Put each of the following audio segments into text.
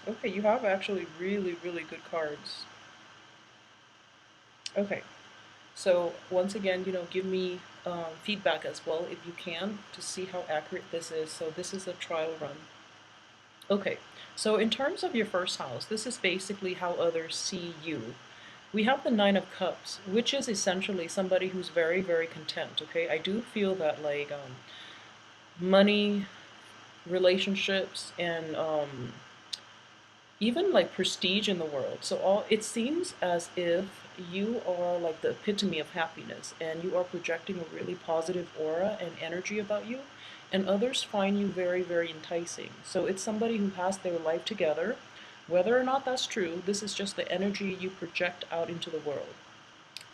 Okay, you have actually really, really good cards. Okay, so once again, give me feedback as well if you can to see how accurate this is. So this is a trial run. Okay, so in terms of your first house, this is basically how others see you. We have the Nine of Cups, which is essentially somebody who's very, very content, okay? I do feel that like money, relationships, and even like prestige in the world. So all it seems as if you are like the epitome of happiness and you are projecting a really positive aura and energy about you, and others find you very, very enticing. So it's somebody who has their life together. Whether or not that's true, this is just the energy you project out into the world.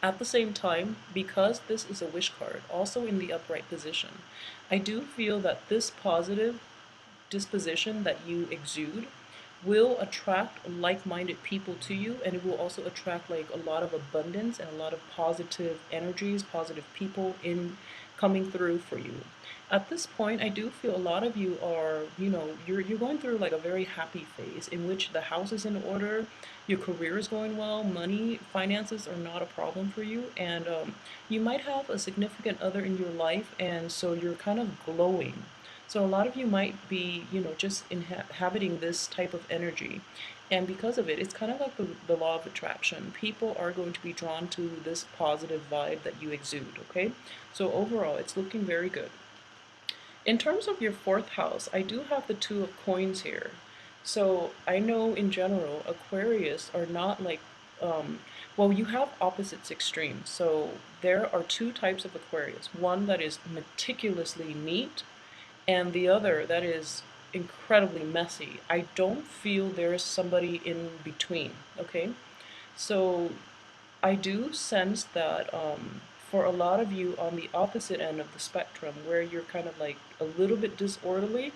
At the same time, because this is a wish card, also in the upright position, I do feel that this positive disposition that you exude will attract like-minded people to you, and it will also attract like a lot of abundance and a lot of positive energies, positive people in coming through for you. At this point, I do feel a lot of you are, you're going through like a very happy phase in which the house is in order, your career is going well, money, finances are not a problem for you, and you might have a significant other in your life, and so you're kind of glowing. So a lot of you might be, just inhabiting this type of energy. And because of it, it's kind of like the law of attraction. People are going to be drawn to this positive vibe that you exude, okay? So overall, it's looking very good. In terms of your fourth house, I do have the Two of Coins here. So I know in general, Aquarius are not like, well, you have opposites extremes. So there are two types of Aquarius. One that is meticulously neat, and the other that is incredibly messy. I don't feel there is somebody in between, okay? So I do sense that for a lot of you on the opposite end of the spectrum, where you're kind of like a little bit disorderly,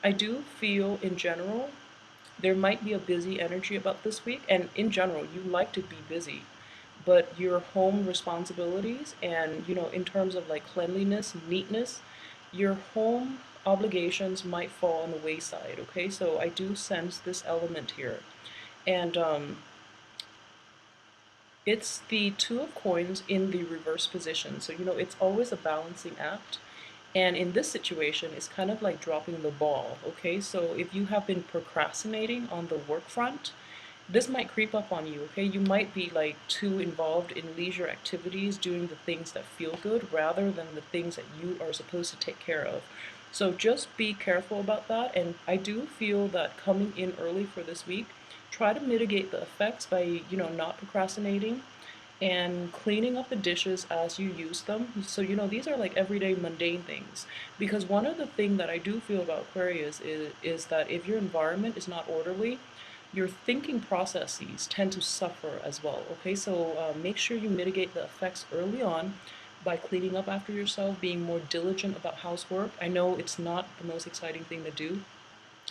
I do feel in general there might be a busy energy about this week, and in general, you like to be busy, but your home responsibilities and, in terms of like cleanliness, neatness, your home obligations might fall on the wayside, okay? So I do sense this element here. And it's the Two of Coins in the reverse position. So, it's always a balancing act. And in this situation, it's kind of like dropping the ball, okay? So if you have been procrastinating on the work front, this might creep up on you, okay? You might be like too involved in leisure activities, doing the things that feel good rather than the things that you are supposed to take care of. So just be careful about that. And I do feel that coming in early for this week, try to mitigate the effects by, not procrastinating and cleaning up the dishes as you use them. So, these are like everyday mundane things. Because one of the things that I do feel about Aquarius is that if your environment is not orderly, your thinking processes tend to suffer as well. Okay, so make sure you mitigate the effects early on by cleaning up after yourself, being more diligent about housework. I know it's not the most exciting thing to do,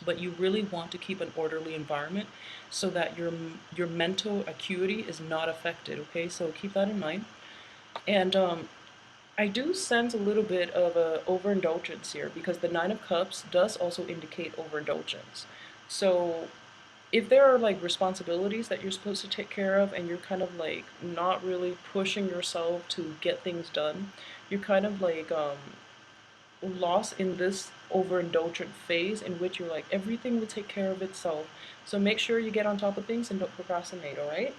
but you really want to keep an orderly environment so that your mental acuity is not affected. Okay, so keep that in mind. And I do sense a little bit of a overindulgence here because the Nine of Cups does also indicate overindulgence. So if there are like responsibilities that you're supposed to take care of and you're kind of like not really pushing yourself to get things done, you're kind of like lost in this overindulgent phase in which you're like everything will take care of itself. So make sure you get on top of things and don't procrastinate, all right?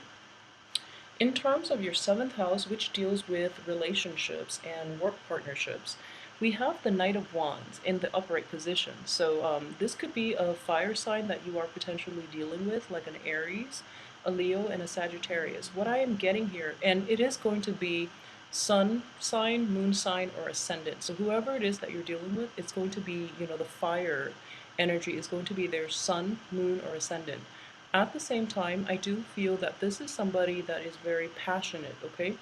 In terms of your seventh house, which deals with relationships and work partnerships, we have the Knight of Wands in the upright position. So this could be a fire sign that you are potentially dealing with, like an Aries, a Leo, and a Sagittarius. What I am getting here, and it is going to be sun sign, moon sign, or ascendant. So whoever it is that you're dealing with, it's going to be, the fire energy is going to be their sun, moon, or ascendant. At the same time, I do feel that this is somebody that is very passionate, okay?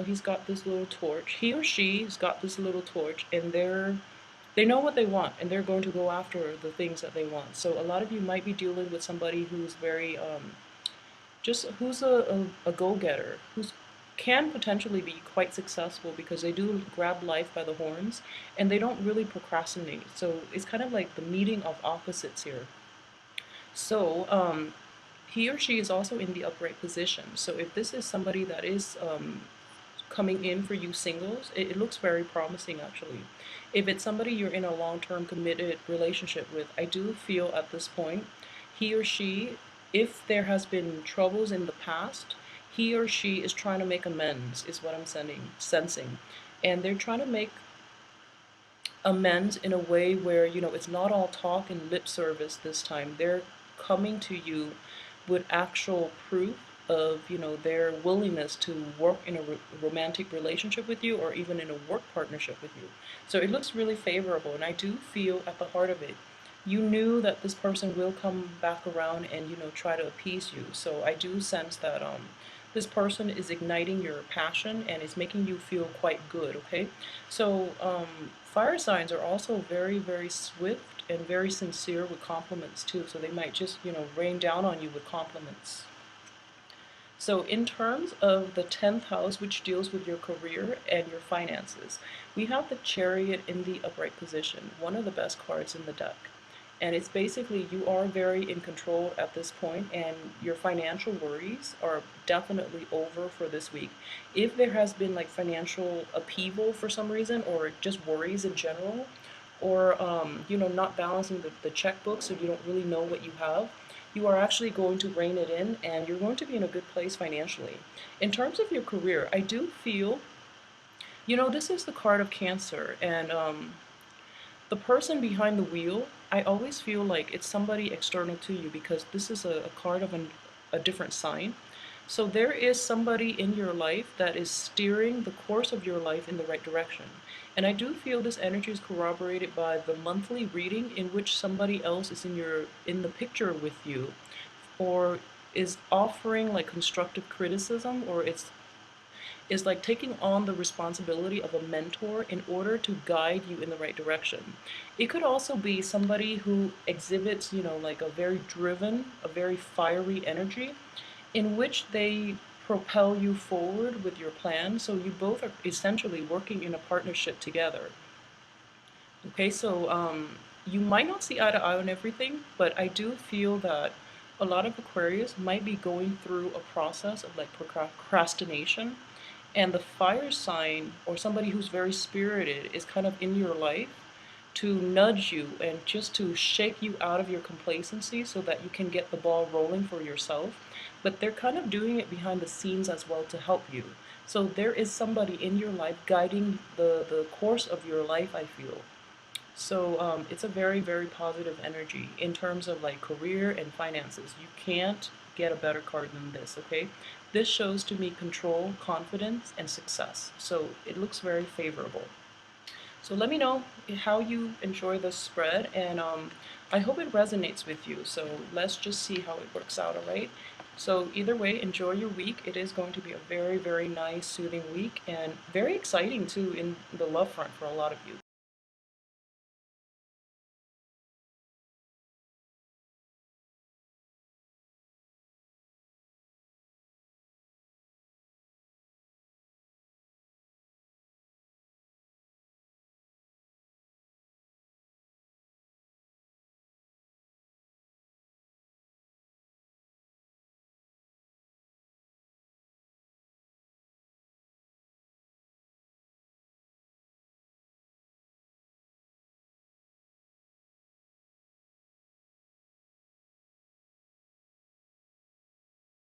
He's got this little torch. He or she's got this little torch, and they know what they want, and they're going to go after the things that they want. So a lot of you might be dealing with somebody who's very just who's a go-getter, who's can potentially be quite successful because they do grab life by the horns and they don't really procrastinate. So it's kind of like the meeting of opposites here. So he or she is also in the upright position. So if this is somebody that is coming in for you singles, it looks very promising actually. If it's somebody you're in a long-term committed relationship with, I do feel at this point, he or she, if there has been troubles in the past, he or she is trying to make amends, is what I'm sensing. And they're trying to make amends in a way where, it's not all talk and lip service this time. They're coming to you with actual proof of, their willingness to work in a romantic relationship with you or even in a work partnership with you. So it looks really favorable, and I do feel at the heart of it, you knew that this person will come back around and, try to appease you. So I do sense that this person is igniting your passion and is making you feel quite good, okay? So fire signs are also very, very swift and very sincere with compliments too. So they might just, rain down on you with compliments. So in terms of the 10th house, which deals with your career and your finances, we have the Chariot in the upright position, one of the best cards in the deck. And it's basically you are very in control at this point, and your financial worries are definitely over for this week. If there has been like financial upheaval for some reason, or just worries in general, or not balancing the checkbook, so you don't really know what you have, you are actually going to rein it in, and you're going to be in a good place financially. In terms of your career, I do feel, this is the card of Cancer, and the person behind the wheel, I always feel like it's somebody external to you because this is a card of a different sign. So there is somebody in your life that is steering the course of your life in the right direction. And I do feel this energy is corroborated by the monthly reading in which somebody else is in the picture with you, or is offering like constructive criticism, or it's is like taking on the responsibility of a mentor in order to guide you in the right direction. It could also be somebody who exhibits, like a very driven, a very fiery energy in which they propel you forward with your plan. So you both are essentially working in a partnership together. Okay, so you might not see eye to eye on everything, but I do feel that a lot of Aquarius might be going through a process of like procrastination, and the fire sign or somebody who's very spirited is kind of in your life to nudge you and just to shake you out of your complacency so that you can get the ball rolling for yourself. But they're kind of doing it behind the scenes as well to help you. So there is somebody in your life guiding the course of your life, I feel. So it's a very, very positive energy in terms of like career and finances. You can't get a better card than this, okay? This shows to me control, confidence, and success. So it looks very favorable. So let me know how you enjoy this spread, and I hope it resonates with you. So let's just see how it works out, all right? So either way, enjoy your week. It is going to be a very, very nice, soothing week, and very exciting too in the love front for a lot of you.